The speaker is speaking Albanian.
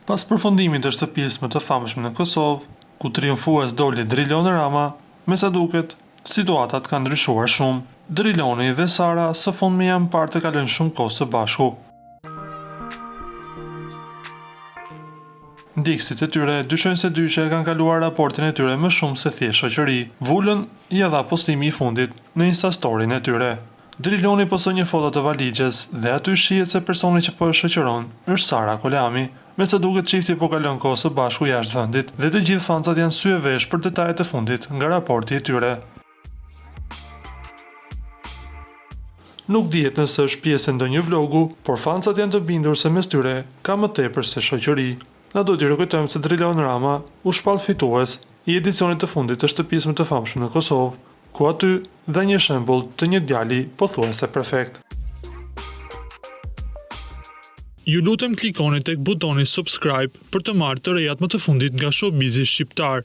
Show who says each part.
Speaker 1: Pas përfundimit të shtëpisë më të famshme në Kosovë, ku triumfues doli Drilon Rama, me sa duket, situatat kanë ndryshuar shumë. Driloni dhe Sara së fundmi janë parë të kalojnë shumë kohë së bashku. Ndjekësit e tyre dyshojnë se dyshe kanë kaluar raportin e tyre më shumë se thjesht shoqëri. Vullën ja dha postimi i fundit në Instastorin e tyre. Driloni postoi një foto të valixhes dhe aty shihet se personi që po e shoqëron është Sara Kolami. Me sa duket çifti po kalon kohë së bashku jashtë vendit dhe të gjithë fancat janë sy e vesh për detajet e fundit nga raporti i tyre. Nuk dihet nëse është pjesë e ndonjë vlogu, por fancat janë të bindur se mes tyre ka më tepër se shoqëri. Na duhet të rikujtojmë se Drilon Rama u shpall fitues i edicionit të fundit të shtëpisë më të famshme në Kosovë, ku aty dha një shembull të një djali pothuajse perfekt. Ju lutem klikoni tek butoni subscribe për të marrë të rejat më të fundit nga showbizi shqiptar.